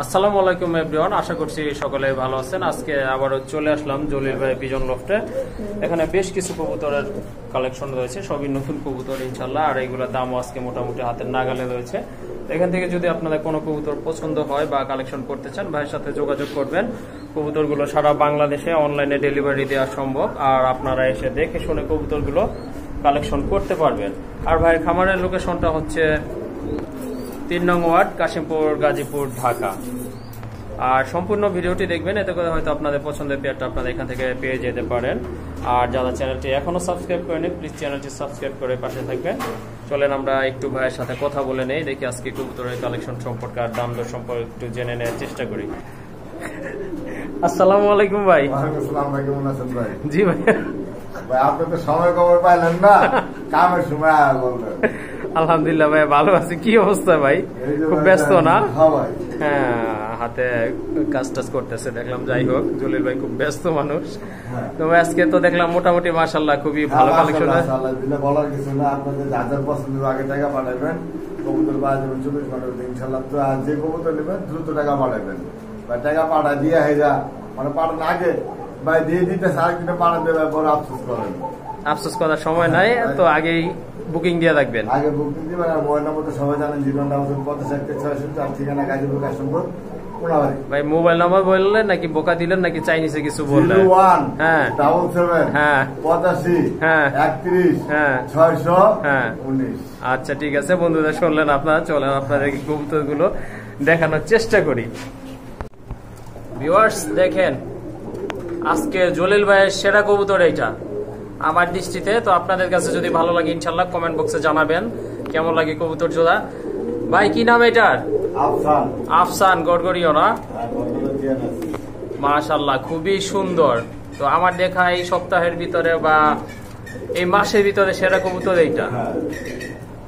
আসসালামু আলাইকুম এভরিওয়ান, আশা করছি সকলে ভালো আছেন। আজকে আবারও চলে আসলাম জলিল ভাই পিজন লফটে। এখানে বেশ কিছু কবুতরের কালেকশন রয়েছে, সবই নতুন কবুতর ইনশাল্লাহ, আর এইগুলোর দামও আজকে মোটামুটি হাতের নাগালে রয়েছে। এখান থেকে যদি আপনাদের কোনো কবুতর পছন্দ হয় বা কালেকশন করতে চান, ভাইয়ের সাথে যোগাযোগ করবেন। কবুতরগুলো সারা বাংলাদেশে অনলাইনে ডেলিভারি দেওয়া সম্ভব, আর আপনারা এসে দেখে শুনে কবুতরগুলো কালেকশন করতে পারবেন। আর ভাইয়ের খামারের লোকেশনটা হচ্ছে 3 নং ওয়ার্ড, কাশিমপুর, গাজীপুর, ঢাকা। আর সম্পূর্ণ ভিডিওটি দেখবেন, এতে করে হয়তো আপনাদের পছন্দের পেয়ারটা আপনারা এখান থেকে পেয়ে যেতে পারেন। আর যারা চ্যানেলটি এখনো সাবস্ক্রাইব করেনি, প্লিজ চ্যানেলটি সাবস্ক্রাইব করে পাশে থাকবেন। চলেন আমরা একটু ভাইয়ের সাথে কথা বলে নেই, দেখি আজকে কবুতরের কালেকশন সম্পর্কে আর দাম দর সম্পর্কে একটু জেনে নেওয়ার চেষ্টা করি। আসসালামু আলাইকুম ভাই। ওয়ালাইকুম ভাই, কেমন আছেন ভাই? জি ভাই। ভাই আপনি তো সময় খবর পাইলেন না, কামের সময় বলবেন। আলহামদুলিল্লাহ ভাই, ভালো আছি। কি অবস্থা ভাই? খুব ব্যস্ত না? হ্যাঁ, হাতে কাজ টাজ করতেছে দেখলাম। যাই হোক, জলিল ভাই খুব ব্যস্ত মানুষ। তো আজকে তো দেখলাম মোটামুটি মাশাআল্লাহ খুবই ভালো কালেকশন। বলার কিছু না, আপনাদের যাদের পছন্দ আগে টাকা পাঠাবেন, কবুতর পাওয়া যাবেন 24 ঘন্টার ইনশাল্লাহ। তো আর যে কবুতর নেবেন দ্রুত টাকা পাঠাবেন, বা টাকা পাঠা দিয়ে হয়ে যা মানে পাঠান আগে ভাই দিয়ে দিতে, সার কিনে পাঠা দেবে, পরে আফসোস করেন। আফসোস করার সময় নাই, তো আগেই বুকিং দিয়ে রাখবেন। আগে বুকিং দিবেন। আর মোবাইল নম্বর তো সবাই জানেন, জীবন 50 আর ঠিকানা গাজীপুর, কাশিমপুর, কোনাবাড়ি। ভাই মোবাইল নাম্বার বললেন নাকি বোকা দিলেন নাকি চাইনিজে কিছু বললেন? 01 হ্যাঁ 77 হ্যাঁ 85 হ্যাঁ 31 হ্যাঁ 619। আচ্ছা ঠিক আছে বন্ধুরা, শুনলেন আপনারা। চলেন আপনাদের কবুতর গুলো দেখানোর চেষ্টা করি। ভিউয়ার্স দেখেন, আজকে জলিল ভাইয়ের সেরা কবুতর এইটা আমার দৃষ্টিতে। তো আপনাদের কাছে যদি ভালো লাগে ইনশাল্লাহ কমেন্ট বক্সে জানাবেন কেমন লাগে কবুতর জোড়া। ভাই কি নাম এটার? আফসান। আফসান গড়গড়িও না? মাশাআল্লাহ খুবই সুন্দর। তো আমার দেখা এই সপ্তাহের ভিতরে বা এই মাসের ভিতরে সেরা কবুতর এইটা।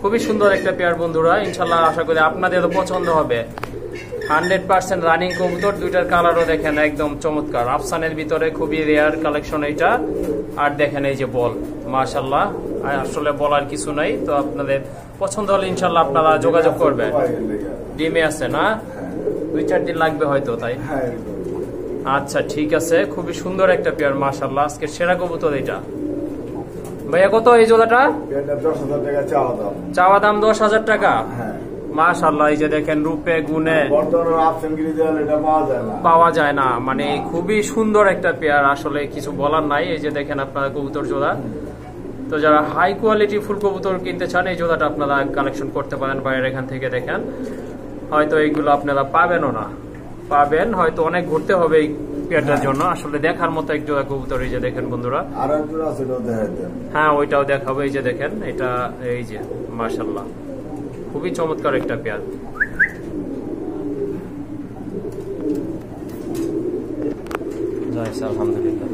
খুবই সুন্দর একটা পেয়ার বন্ধুরা, ইনশাল্লাহ আশা করি আপনাদেরও পছন্দ হবে। 100% রানিং কবুতর, দুইটার কালারও দেখেন একদম চমৎকার। আফসানের ভিতরে খুবই রেয়ার কালেকশন এইটা। আর দেখেন এই যে বল, মাশাআল্লাহ, আসলে বলার কিছু নাই। তো আপনাদের পছন্দ হলে ইনশাল্লাহ আপনারা যোগাযোগ করবেন। ডিমে আছে না? 2-4 দিন লাগবে হয়তো, তাই? আচ্ছা ঠিক আছে, খুবই সুন্দর একটা পেয়ার মাশাআল্লাহ। আজকে সেরা কবুতর এটা। ভাইয়া কত এই জোড়াটা? 10,000 টাকা চাওয়া দাম। চাওয়া দাম 10,000 টাকা। হ্যাঁ মাশাআল্লাহ, এই যে দেখেন রূপে গুণে পাওয়া যায় না, মানে খুবই সুন্দর একটা পেয়ার, আসলে কিছু বলার নাই। এই যে দেখেন আপনারা কবুতর জোড়া। তো যারা হাই কোয়ালিটি ফুল কবুতর কিনতে চান, এই জোড়াটা আপনারা কালেকশন করতে পারেন বাইরের এখান থেকে। দেখেন হয়তো এইগুলো আপনারা পাবেনও না, পাবেন হয়তো অনেক ঘুরতে হবে এই পেয়ারটার জন্য। আসলে দেখার মতো এক জোড়া কবুতর। এই যে দেখেন বন্ধুরা, হ্যাঁ ওইটাও দেখাবো। এই যে দেখেন এটা, এই যে মাশাআল্লাহ খুবই চমৎকার একটা পেয়ার। আলহামদুলিল্লাহ।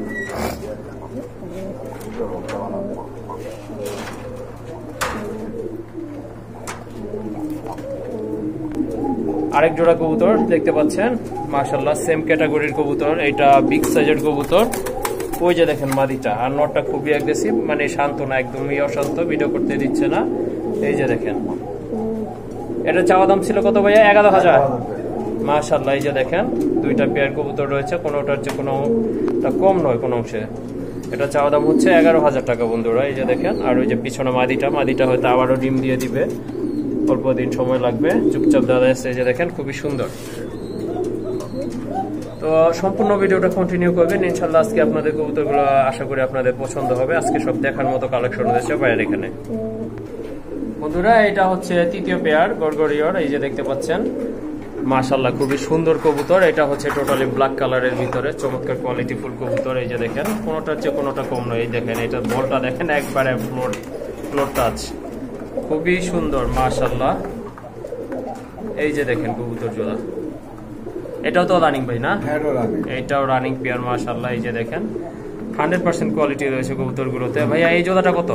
আরেক জোড়া কবুতর দেখতে পাচ্ছেন মাশাআল্লাহ, সেম ক্যাটাগরির কবুতর। এটা বিগ সাইজের কবুতর। ওই যে দেখেন মাদিটা, আর নটটা খুবই অ্যাগ্রেসিভ, মানে শান্ত না, একদমই অশান্ত, ভিডিও করতে দিচ্ছে না। এই যে দেখেন, এটা চাওয়া দাম ছিল কত ভাইয়া? 11,000। মাশাআল্লাহ, এই যে দেখেন দুইটা পেয়ার কবুতর রয়েছে, কোনোটার হচ্ছে কোনোটা কম নয় কোনো অংশে। এটা চাওয়া দাম হচ্ছে 11,000 টাকা বন্ধুরা। এই যে দেখেন, আর ওই যে পিছনে মাদিটা হয়তো আবারও ডিম দিয়ে দিবে, অল্প দিন সময় লাগবে, চুপচাপ দাদা এসে। এই যে দেখেন খুবই সুন্দর। তো সম্পূর্ণ ভিডিওটা কন্টিনিউ করবেন ইনশাল্লাহ। আজকে আপনাদের কবুতরগুলো আশা করি আপনাদের পছন্দ হবে। আজকে সব দেখার মতো কালেকশন রয়েছে বাইরে এখানে বন্ধুরা। এটা হচ্ছে তৃতীয় পেয়ার গড়গড়িয়র। এই যে দেখতে পাচ্ছেন মাশাআল্লাহ খুবই সুন্দর কবুতর। এটা হচ্ছে টোটালি ব্ল্যাক কালারের ভিতরে, চমৎকার কোয়ালিটি ফুল কবুতর। এই যে দেখেন কোনোটার চেয়ে কোনোটা কম নয়। এই দেখেন এটা বলটা দেখেন একবারে ফ্লোর টাচ, খুবই সুন্দর মাশাআল্লাহ। এই যে দেখেন কবুতর জোড়া, এটাও তো রানিং ভাই না? এটাও রানিং পেয়ার মাশাআল্লাহ। এই যে দেখেন 100% কোয়ালিটি রয়েছে কবুতরগুলোতে। ভাইয়া এই জোড়াটা কত?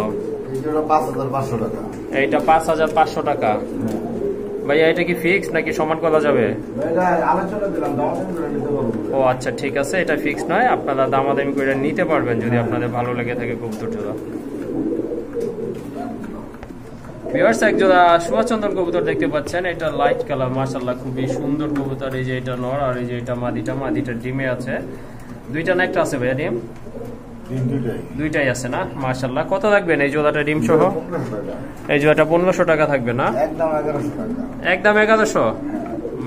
5,500 টাকা। এইটা 5,500 টাকা। ভাইয়া এটা কি ফিক্স নাকি সমান করা যাবে? ও আচ্ছা ঠিক আছে, এটা ফিক্স নয়, আপনারা দামাদামি করে নিতে পারবেন যদি আপনাদের ভালো লেগে থাকে কবুতর জোড়া। ভিউয়ার্স এক জোড়া সুভাষচন্দ্র কবুতর দেখতে পাচ্ছেন, এটা লাইট কালার, মাশাআল্লাহ খুবই সুন্দর কবুতর। এই যে এটা নর আর এই যে এটা মাদিটা ডিমে আছে। দুইটা না একটা আছে ভাইয়া ডিম? দুইটাই আছে না, মাশাআল্লাহ। কত থাকবেন এই জোড়াটা ডিম সহ? এই জোড়াটা 1500 টাকা থাকবে না, একদম 1100।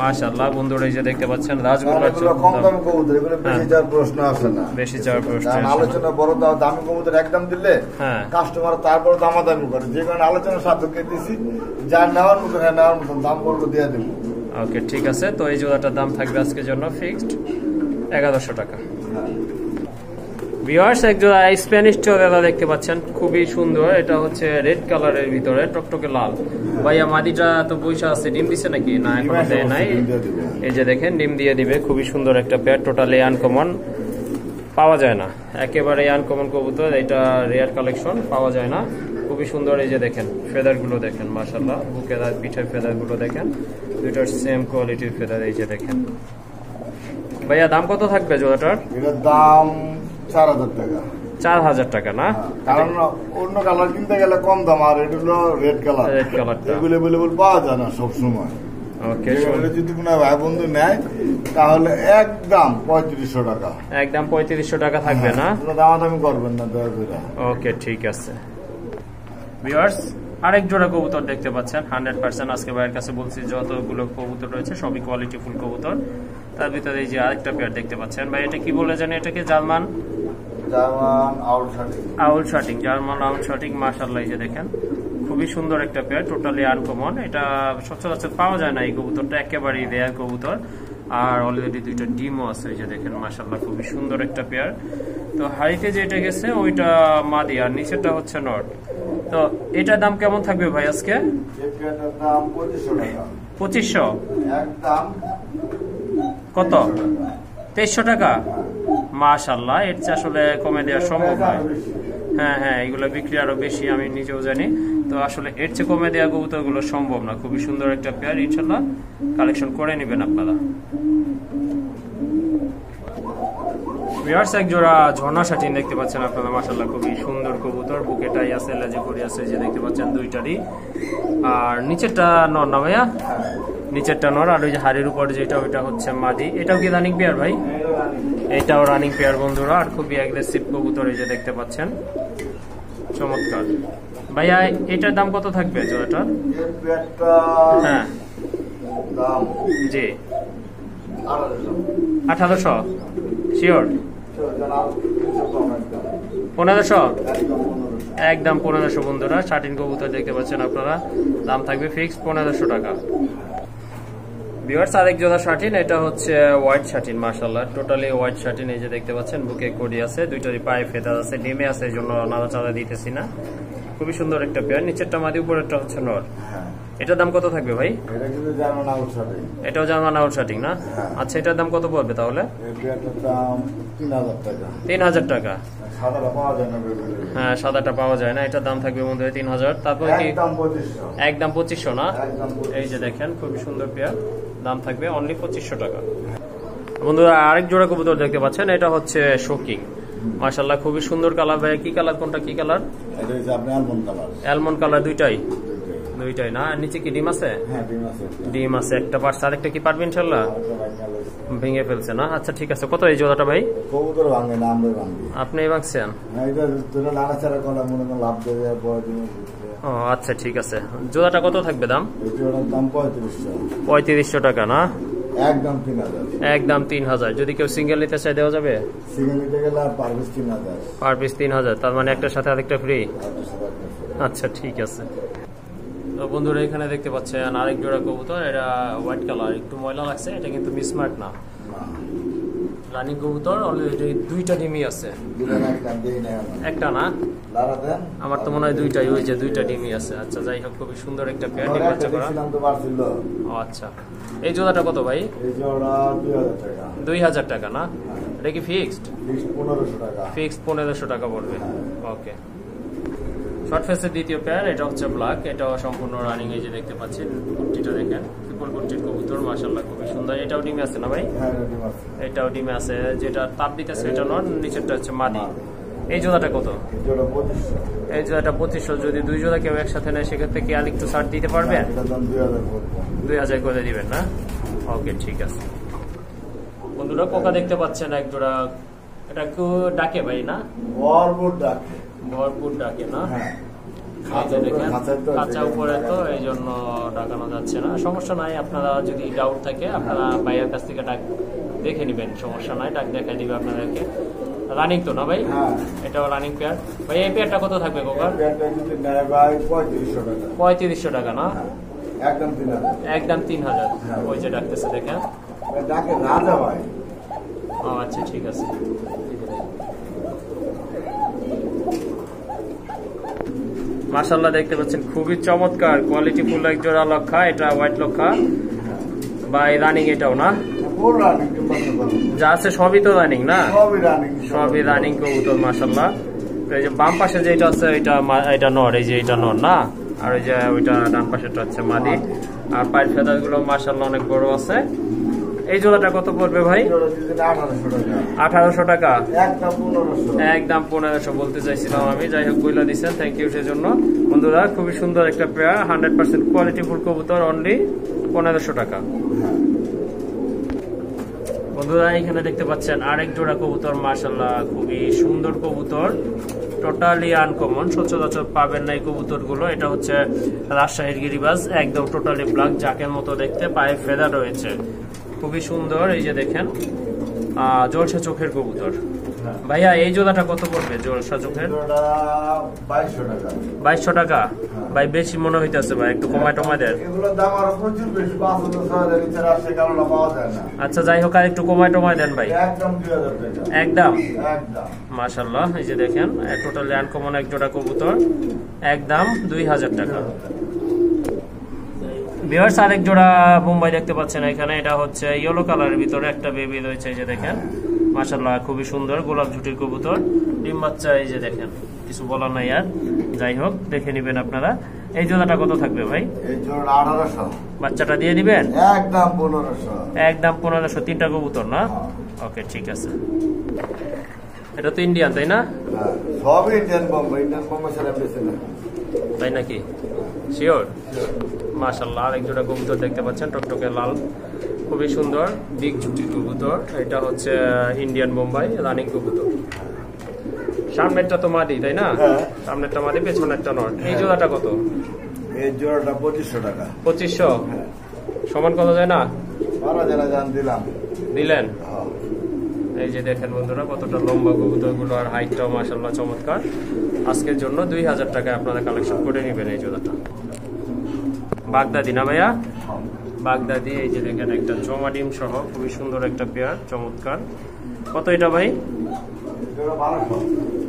মাশাআল্লাহ বন্ধুরা এই যে দেখতে পাচ্ছেন রাজগোল্লার কম দামি কবুতর, এগুলো বেশি যাওয়ার প্রশ্ন আসে না, বেশি যাওয়ার প্রশ্ন আসে না। আলোচনা বড় দামি কবুতর একদম দিলে কাস্টমার তারপর দামাদামি করে, যে কারণে আলোচনা সাধ্যকে দিছি, যার নেওয়ার মতন নেওয়ার মতন দাম বলবো দিয়ে দেবো। ওকে ঠিক আছে, তো এই জোড়াটার দাম থাকবে আজকের জন্য ফিক্সড 1100 টাকা। ভিউয়ার্স এক জোড়া স্প্যানিশ চড়েলা দেখতে পাচ্ছেন, খুবই সুন্দর। এটা হচ্ছে রেড কালারের ভিতরে টকটকে লাল। ভাইয়া মাদিটা তো বৈশা আছে, ডিম দিছে নাকি? না এখনো দেয় নাই। এই যে দেখেন ডিম দিয়ে দিবে, খুবই সুন্দর একটা পেয়ার, টোটালি আনকমন, পাওয়া যায় না, একেবারে আনকমন কবুতর। এটা রেয়ার কালেকশন, পাওয়া যায় না, খুবই সুন্দর। এই যে দেখেন ফেদার গুলো দেখেন, মাশাআল্লাহ বুকের আর পিঠের ফেদার গুলো দেখেন, দুইটার সেম কোয়ালিটির ফেদার। এই যে দেখেন ভাইয়া দাম কত থাকবে জোড়াটার? এটার দাম 4000 টাকা। 4000 টাকা না, কারণ অন্য কালার কিনতে গেলে কম দাম, আর এটা হলো রেড কালার, এভেলেবল পাওয়া যায় না সবসময়। ওকে, যদি কোনো ভাই বন্ধু নেয় তাহলে একদম 3500 টাকা, একদম 3500 টাকা থাকবে না, দামাদামি করবেন না দয়া করে। ওকে ঠিক আছে। ভিউয়ার্স আরেক জোড়া কবুতর দেখতে পাচ্ছেন, 100% আজকে ভাইয়ের কাছে বলছি যতগুলো কবুতর রয়েছে সবই কোয়ালিটি ফুল কবুতর। তার ভিতরে এই যে আরেকটা পেয়ার দেখতে পাচ্ছেন, ভাই এটা কি বলে জানি? এটাকে জার্মান আউল শার্টিং, জার্মান আউল শার্টিং, মাশাআল্লাহ এই যে দেখেন খুবই সুন্দর একটা পেয়ার, টোটালি আনকমন। এটা সচরাচর পাওয়া যায় না, এই কবুতরটা একেবারেই রেয়ার কবুতর। আর অলরেডি দুইটা ডিমও আছে, এই যে দেখেন মাশাআল্লাহ খুবই সুন্দর একটা পেয়ার। তো হাড়িতে যেটা গেছে ওইটা মাদি আর নিচেটা হচ্ছে নট। তো এটার দাম কেমন থাকবে ভাই আজকে? 2500। কত? 2300 টাকা। মাশাআল্লাহ, এর চেয়ে আসলে কমে দেওয়া সম্ভব নয়। হ্যাঁ এগুলো বিক্রি আরো বেশি, আমি নিজেও জানি। তো আসলে এর চেয়ে কমে দেওয়া কবুতর গুলো সম্ভব না। খুবই সুন্দর একটা পেয়ার, ইনশাল্লাহ কালেকশন করে নেবেন আপনারা। ভিউয়ার্স এক জোড়া ঝর্ণা শাটিন দেখতে পাচ্ছেন আপনারা, মাশাআল্লাহ খুবই সুন্দর কবুতর, বুকেটাই আছে, লেজে করি আছে, যে দেখতে পাচ্ছেন দুইটারই। আর নিচেরটা নর না ভাইয়া? নিচেরটা নর, আর ওই যে হাড়ির উপর যেটা ওইটা হচ্ছে মাদি। এটাও কি রানিং পেয়ার ভাই? এটাও রানিং পেয়ার বন্ধুরা, আর খুবই অ্যাগ্রেসিভ কবুতর, এই যে দেখতে পাচ্ছেন, চমৎকার। ভাইয়া এটার দাম কত থাকবে জোড়াটা? হ্যাঁ জি 1800 শিওর? 1500, একদম 1500 বন্ধুরা। শাটিন কবুতর দেখতে পাচ্ছেন আপনারা, দাম থাকবে ফিক্সড 1500 টাকা। ভিউয়ার্স আরেক জোড়া শাটিন, এটা হচ্ছে হোয়াইট শাটিন, মাশাআল্লাহ টোটালি হোয়াইট শাটিন। এই যে দেখতে পাচ্ছেন বুকে কোডি আছে, দুইটারই পায়ে ফেদার আছে, ডিমে আছে, এই জন্য নাড়াচাড়া দিতেছি না। খুবই সুন্দর একটা পেয়ার, নিচেরটা মাদি, উপরেরটা হচ্ছে নর। এটার দাম কত থাকবে ভাই? এটাও জার্মান আউট শাটিং না? আচ্ছা এটার দাম কত পড়বে তাহলে? 3000 টাকা। হ্যাঁ সাদাটা পাওয়া যায় না, এটার দাম থাকবে বন্ধুরা 3000। তারপরে কি একদম 2500 না? এই যে দেখেন খুবই সুন্দর পেয়ার, দাম থাকবে অনলি 2500 টাকা। বন্ধুরা আরেক জোড়া কবুতর দেখতে পাচ্ছেন, এটা হচ্ছে শোকিং, মাশাআল্লাহ খুবই সুন্দর কালার। ভাই কি কালার? কোনটা কি কালার? Almond colour. দুইটাই না? নিচে কি ডিম আছে? ডিম আছে, একটা পারছে, আরেকটা কি পারবে ইনশাআল্লাহ? ভেঙে ফেলছে না? আচ্ছা ঠিক আছে। কত এই জোড়াটা ভাই? আপনি ভাঙছেন? ও আচ্ছা ঠিক আছে। জোড়াটা কত থাকবে দাম? 3500 টাকা না? একদম 3000। যদি কেউ সিঙ্গেল নিতে চাই দেওয়া যাবে? পার পিস 3000, তার মানে একটার সাথে আরেকটা ফ্রি? আচ্ছা ঠিক আছে। তো বন্ধুরা এখানে দেখতে পাচ্ছেন আরেক জোড়া কবুতর, এটা হোয়াইট কালার, একটু ময়লা লাগছে, এটা কিন্তু মিসমার্ট না, রানিং কবুতর। অলরেডি দুইটা ডিমই আছে, একটা না? আমার তো মনে হয় দুইটাই, ওই যে দুইটা ডিমই আছে। আচ্ছা যাই হোক, খুবই সুন্দর একটা পেয়ার, ডিম বাচ্চা করা। ও আচ্ছা, এই জোড়াটা কত ভাই? 2000 টাকা না? এটা কি ফিক্সড? ফিক্সড 1500 টাকা পড়বে। ওকে। শর্ট ফেসের দ্বিতীয় পেয়ার, এটা হচ্ছে ব্ল্যাক, এটাও সম্পূর্ণ রানিং। এই যে দেখতে পাচ্ছেন কুর্তিটা দেখেন, ট্রিপল কুর্তির কবুতর, মাশাআল্লাহ খুবই সুন্দর। এটাও ডিমে আছে না ভাই? এটাও ডিমে আছে, যেটা তাপ দিতেছে এটা নন, নিচেরটা হচ্ছে মাদি। এই জোড়াটা কত? জোড়া 2500। এই জোড়াটা 2500। যদি 2 জোড়া কেউ একসাথে নেয় সেক্ষেত্রে কি আর একটু ছাড় দিতে পারবেন? 2000 করে দিবেন না? ওকে, ঠিক আছে। বন্ধুরা পোকা দেখতে পাচ্ছেন এক জোড়া, এটা একটু ডাকে ভাই না? ভরপুর ডাকে, ভরপুর ডাকে না? দেখেন কাঁচা উপরে তো এই জন্য ডাকানো যাচ্ছে না। সমস্যা নাই, আপনারা যদি ডাউট থাকে আপনারা ভাইয়ের কাছ থেকে ডাক দেখে নেবেন, সমস্যা নাই, ডাক দেখাই দিবে আপনাদেরকে। রানিং তো না ভাই? এটাও রানিং পেয়ার। ভাই এই পেয়ারটা কত থাকবে কোকার? 3500 টাকা না? একদম 3000। ওই যে ডাকতেছে দেখেন, ডাকে রাজা ভাই। ও আচ্ছা, ঠিক আছে। মাশাআল্লাহ দেখতে পাচ্ছেন খুবই চমৎকার কোয়ালিটি ফুল এক জোড়া লক্ষা। এটা হোয়াইট লক্ষা বাই রানিং, এটাও না? যা আছে সবই তো রানিং না? সবই রানিং কবুতর মাশাআল্লাহ। এই যে বাম পাশে যেটা আছে এটা নর, এই যে এটা নর না? আর ওই যে ওইটা ডান পাশেটা হচ্ছে মাদি। আর পায়ের ফেদার গুলো মাশাআল্লাহ অনেক বড় আছে। এই জোড়াটা কত পড়বে ভাই? 1800 টাকা। একদম 1500 বলতে চাইছিলাম আমি, যাই হোক বইলা দিচ্ছেন, থ্যাংক ইউ সেজন্য। বন্ধুরা খুবই সুন্দর একটা পেয়ার, 100% কোয়ালিটি ফুল কবুতর, অনলি 1500 টাকা। বন্ধুরা এখানে দেখতে পাচ্ছেন আরেক জোড়া কবুতর, মাশাআল্লাহ খুবই সুন্দর কবুতর, টোটালি আনকমন, সচরাচর পাবেন না এই কবুতর গুলো। এটা হচ্ছে রাজশাহীর গিরিবাজ, একদম টোটালি ব্ল্যাক, জাকের মতো দেখতে, পায়ে ফেদা রয়েছে, খুবই সুন্দর। এই যে দেখেন জলসা চোখের কবুতর। ভাইয়া এই জোড়াটা কত পড়বে? জলসা চোখের 2200 টাকা। ভাই বেশি মনে হইতেছে ভাই, একটু কমায় টমায় দেন। আচ্ছা যাই হোক, আর একটু কমায় টমায় দেন ভাই। একদম মাশাআল্লাহ। এই যে দেখেন টোটালি আনকমন এক জোড়া কবুতর, একদম 2000 টাকা। ভিউয়ার্স আরেক জোড়া মুম্বাই দেখতে পাচ্ছেন এখানে, এটা হচ্ছে ইয়েলো কালারের ভিতরে একটা বেবি রয়েছে। এই যে দেখেন মাশাআল্লাহ খুবই সুন্দর গোলাপ ঝুটির কবুতর, ডিম বাচ্চা। এই যে দেখেন, কিছু বলার নাই আর, যাই হোক দেখে নিবেন আপনারা। এই জোড়াটা কত থাকবে ভাই? এই জোড়া 1800। বাচ্চাটা দিয়ে দিবেন? একদম 1500। একদম 1500, 3টা কবুতর না? ওকে ঠিক আছে। এটা তো ইন্ডিয়ান তাই না? সব ইন্ডিয়ান বোম্বাই, ইন্ডিয়ান বোম্বাই ছাড়া বেশি না। তাই নাকি? শিওর? মাশাআল্লাহ আরেক জোড়া কবুতর দেখতে পাচ্ছেন, টকটকে লাল, খুবই সুন্দর বিগ ঝুটির কবুতর। এটা হচ্ছে ইন্ডিয়ান বোম্বাই রানিং কবুতর। সামনেরটা তো মাদি তাই না? সামনেরটা মাদি, পেছনেরটা নর। এই জোড়াটা কত? এই জোড়াটা 2500 টাকা। 2500? সমান কত যায় না? 12,000 দিলাম। দিলেন? এই যে দেখেন বন্ধুরা কতটা লম্বা কবুতর গুলো, আর হাইটটাও মাশাআল্লাহ চমৎকার। আজকের জন্য 2000 টাকায় আপনারা কালেকশন করে নেবেন এই জোড়াটা। বাগদাদি না ভাইয়া? বাগদাদি। এই যে দেখেন একটা জমা ডিম সহ খুবই সুন্দর একটা পেয়ার, চমৎকার। কত এটা ভাই?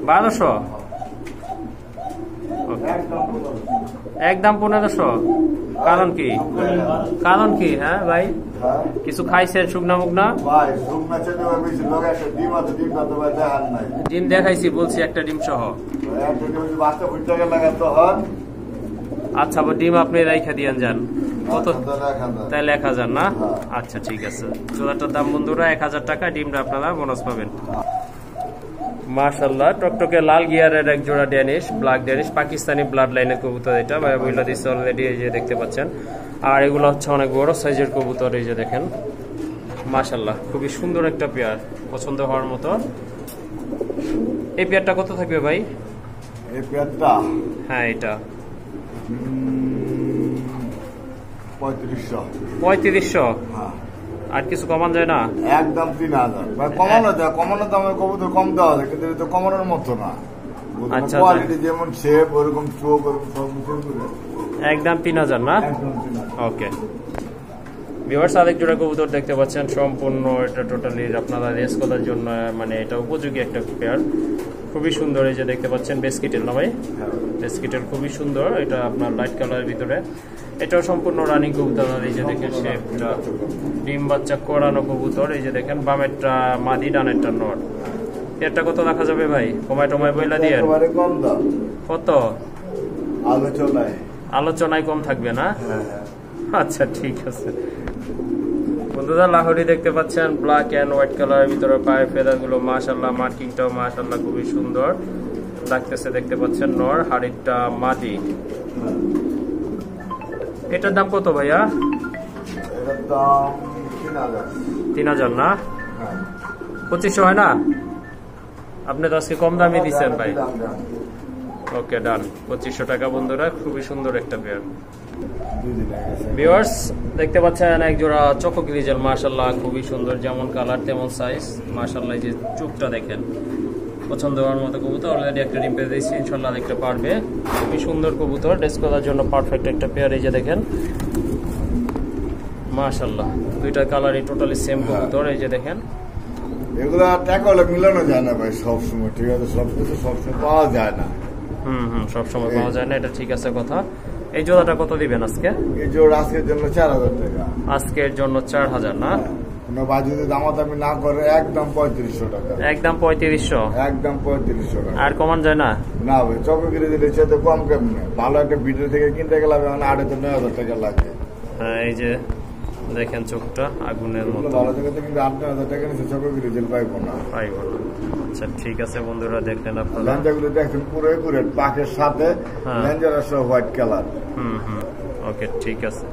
1200। একদম 1500। কারণ কি? কারণ কি? হ্যাঁ ভাই কিছু খাইছেন শুকনা মুকনা? ডিম দেখাইছি বলছি, একটা ডিম সহ। আচ্ছা ডিম আপনি রাইখা দিয়েন যান। কত? তাই 1000 না? আচ্ছা ঠিক আছে। জোড়াটার দাম বন্ধুরা 1000 টাকা, ডিমটা আপনারা বোনাস পাবেন। মাশাআল্লাহ টকটকে লাল গিয়ারের এক জোড়া Danish, black Danish, Pakistani blood লাইনের কবুতর। এটা ভাই বইলা দিচ্ছে অলরেডি, এই যে দেখতে পাচ্ছেন। আর এগুলো হচ্ছে অনেক বড় সাইজের কবুতর। এই যে দেখেন মাশাআল্লাহ খুবই সুন্দর একটা পেয়ার, পছন্দ হওয়ার মতো। এই পেয়ারটা কত থাকবে ভাই? এই পেয়ারটা? হ্যাঁ এটা 3500। 3500? হ্যাঁ। আর কিছু কমান যায় না? একদম 3000 ভাই। কমানো যায়, কমানোর দামে কবুতর কম দেওয়া যায়, কিন্তু এটা কমানোর মতো না। আচ্ছা কোয়ালিটি যেমন শেপ ওরকম চোখ ওরকম সব কিছু একদম 3000 না? ওকে ভিউয়ার্স আরেক জোড়া কবুতর দেখতে পাচ্ছেন, সম্পূর্ণ এটা টোটালি আপনারা রেস করার জন্য মানে এটা উপযোগী একটা পেয়ার, খুবই সুন্দর। এই যে দেখতে পাচ্ছেন বেসকিটের না ভাই? বেসকিটের খুবই সুন্দর, এটা আপনার লাইট কালারের ভিতরে। এটাও সম্পূর্ণ রানিং কবুতর। এই যে দেখেন শেপটা, ডিম বাচ্চা করানো কবুতর। এই যে দেখেন বামেরটা মাদি, ডানেরটা নর। এরটা কত রাখা যাবে ভাই? কমায় টমায় বইলা দিয়ে কত? আলোচনায় কম থাকবে না? আচ্ছা ঠিক আছে। বন্ধুরা লাহোরি দেখতে পাচ্ছেন, ব্ল্যাক এন্ড হোয়াইট কালারের ভিতরে পায়ের ফেদার গুলো মাশাআল্লাহ, মার্কিংটাও মাশাআল্লাহ খুবই সুন্দর লাগতেছে। দেখতে পাচ্ছেন নর, হাড়িটা মাদি। এটার দাম কত ভাইয়া? এটার দাম 3000। 3000 না? 2500 হয় না? আপনি তো আজকে কম দামে দিচ্ছেন ভাই। ওকে ডান, 2500 টাকা বন্ধুরা, খুবই সুন্দর একটা পেয়ার। ভিউয়ার্স দেখতে পাচ্ছেন এক জোড়া চকো গ্রিজেল, মাশাআল্লাহ খুবই সুন্দর, যেমন কালার তেমন সাইজ মাশাআল্লাহ। এই যে চোখটা দেখেন, পছন্দ হওয়ার মতো কবুতর। অলরেডি একটা ডিম পেয়ে দিয়েছি, ইনশাআল্লাহ দেখতে পারবে। খুবই সুন্দর কবুতর, ডেস্ক করার জন্য পারফেক্ট একটা পেয়ার। এই যে দেখেন মাশাআল্লাহ, দুইটা কালারই টোটালি সেম কবুতর। এই যে দেখেন, এগুলা টাকা হলে মিলানো যায় না ভাই সবসময়, ঠিক আছে? সবকিছু সবসময় পাওয়া যায় না। সবসময় পাওয়া যায় না, এটা ঠিক আছে কথা। এই জোড়াটা কত দিবেন আজকে? এই জোড়া আজকের জন্য 4000 টাকা। আজকের জন্য 4000 না? কোনো ভাই যদি দামাদামি না করে একদম 3500 টাকা। একদম 3500? একদম 3500 টাকা। আর কমান যায় না? না ভাই, চকোগিরি দিলে সে তো কম কেমনে। ভালো একটা ভিডিও থেকে কিনতে গেলে মানে 8,000 টাকা লাগে। হ্যাঁ এই যে দেখেন চোখটা আগুনের মতো। ভালো থেকে তো কিন্তু 8,000 টাকা নিচে চকোগিরি জেল পাইবো না। আচ্ছা ঠিক আছে বন্ধুরা, দেখলেন আপনারা। লেঞ্জাগুলো দেখছেন পুরো পাখের সাথে লেঞ্জার সহ হোয়াইট কালার। ওকে ঠিক আছে।